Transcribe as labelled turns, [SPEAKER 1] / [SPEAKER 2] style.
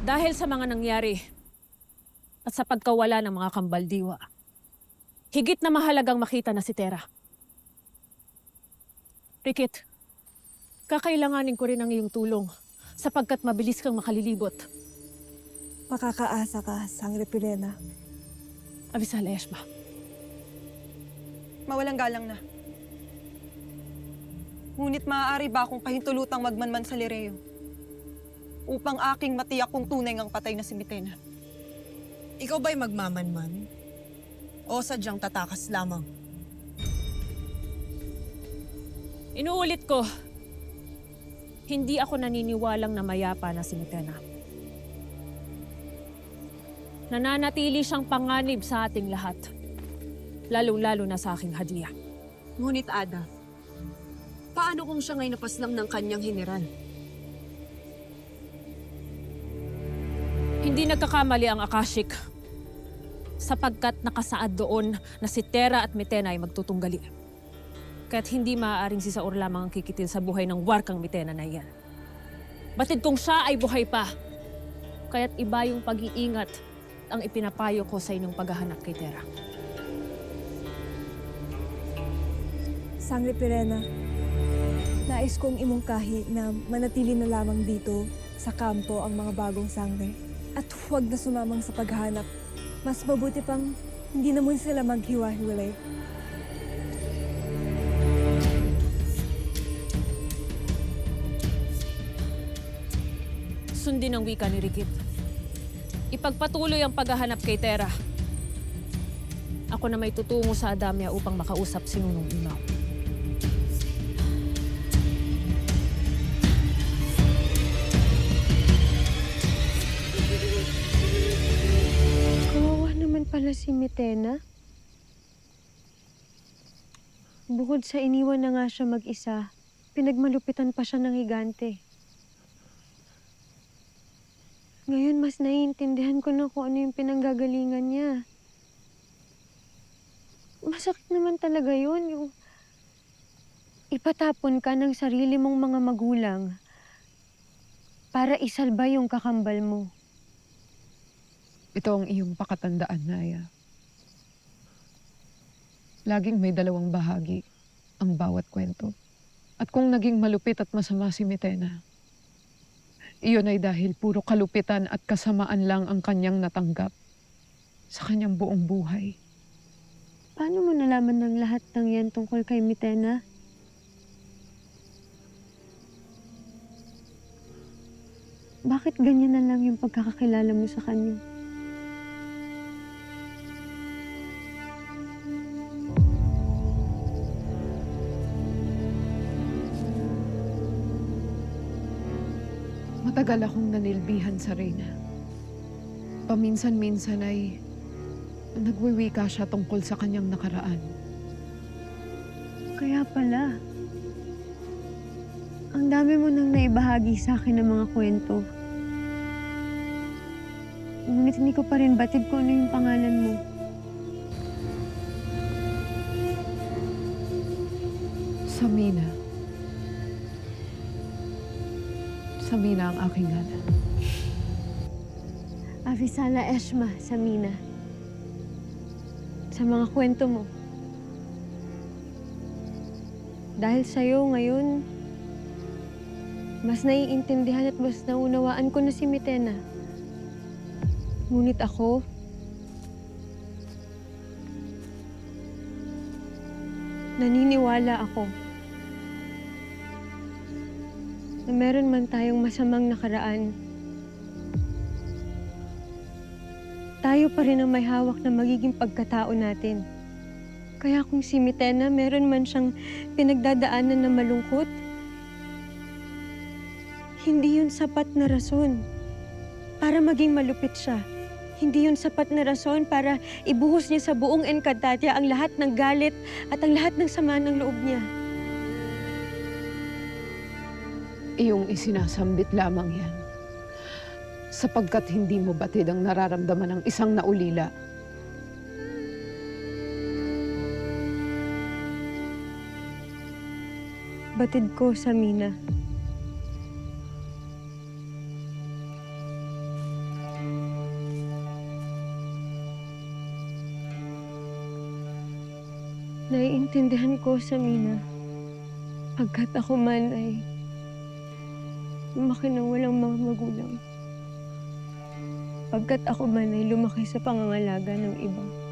[SPEAKER 1] Dahil sa mga nangyari at sa pagkawala ng mga kambaldiwa, higit na mahalagang makita na si Tera. Rikit, kakailanganin ko rin ang iyong tulong sapagkat mabilis kang makalilibot.
[SPEAKER 2] Makakaasa ka, Sangre Pirena.
[SPEAKER 1] Avisala Eshma.
[SPEAKER 3] Mawalang galang na. Ngunit maaari ba akong pahintulutang magmanman sa Lireo upang aking matiyak kung tunay ngang patay na si Mitena?
[SPEAKER 4] Ikaw ba'y magmamanman? O sadyang tatakas lamang?
[SPEAKER 1] Inuulit ko, hindi ako naniniwalang na mayapa na si Mitena. Nananatili siyang panganib sa ating lahat, lalong-lalo na sa aking hadiah.
[SPEAKER 5] Ngunit Ada, paano kung siya nga'y napaslang ng kanyang general?
[SPEAKER 1] Hindi nagkakamali ang Akashic sapagkat nakasaad doon na si Tera at Mitena ay magtutunggali. Kaya't hindi maaaring si Saur lamang ang kikitil sa buhay ng warkang Mitena na iyan. Batid kung siya ay buhay pa, kaya't iba yung pag-iingat ang ipinapayo ko sa inyong paghahanap kay Tera.
[SPEAKER 2] Sangre Pirena, nais kong imungkahi na manatili na lamang dito sa kampo ang mga bagong sangre. At huwag na sumamang sa paghahanap. Mas mabuti pang hindi na muna sila maghiwa-hiwalay.
[SPEAKER 1] Sundin ang wika ni Rikit. Ipagpatuloy ang paghahanap kay Tera. Ako na may tutungo sa Adamya upang makausap si Nunong Imaw.
[SPEAKER 6] Kawawa naman pala si Mitena. Bukod sa iniwan na nga siya mag-isa, pinagmalupitan pa siya ng higante. Ngayon, mas naiintindihan ko na kung ano yung pinanggagalingan niya. Masakit naman talaga yun, yung ipatapon ka ng sarili mong mga magulang para isalba yung kakambal mo.
[SPEAKER 7] Ito ang iyong pakatandaan, Naya. Laging may dalawang bahagi ang bawat kwento. At kung naging malupit at masama si Mitena, iyon ay dahil puro kalupitan at kasamaan lang ang kanyang natanggap sa kanyang buong buhay.
[SPEAKER 6] Paano mo nalaman ng lahat ng yan tungkol kay Mitena? Bakit ganyan na lang yung pagkakakilala mo sa kanya?
[SPEAKER 7] Matagal akong nanilbihan sa Reyna. Paminsan-minsan ay nagwiwika siya tungkol sa kanyang nakaraan.
[SPEAKER 6] Kaya pala, ang dami mo nang naibahagi sa akin ng mga kwento. Ngunit hindi ko pa rin batid kung ano yung pangalan mo.
[SPEAKER 7] Samina. Samina ang aking ngalan.
[SPEAKER 6] Avisala Eshma, Samina. Sa mga kwento mo. Dahil sa'yo ngayon, mas naiintindihan at mas naunawaan ko na si Mitena. Ngunit ako, naniniwala ako na meron man tayong masamang nakaraan, tayo pa rin ang may hawak na magiging pagkatao natin. Kaya kung si Mitena meron man siyang pinagdadaanan na malungkot, hindi yun sapat na rason para maging malupit siya. Hindi yun sapat na rason para ibuhos niya sa buong Encantadia ang lahat ng galit at ang lahat ng sama ng loob niya.
[SPEAKER 7] Iyong isinasambit lamang yan. Sapagkat hindi mo batid ang nararamdaman ng isang naulila.
[SPEAKER 6] Batid ko, Samina. Naiintindihan ko, Samina. Pagkat ako man ay lumaki ng walang mga magulang. Pagkat ako man ay lumaki sa pangangalaga ng iba.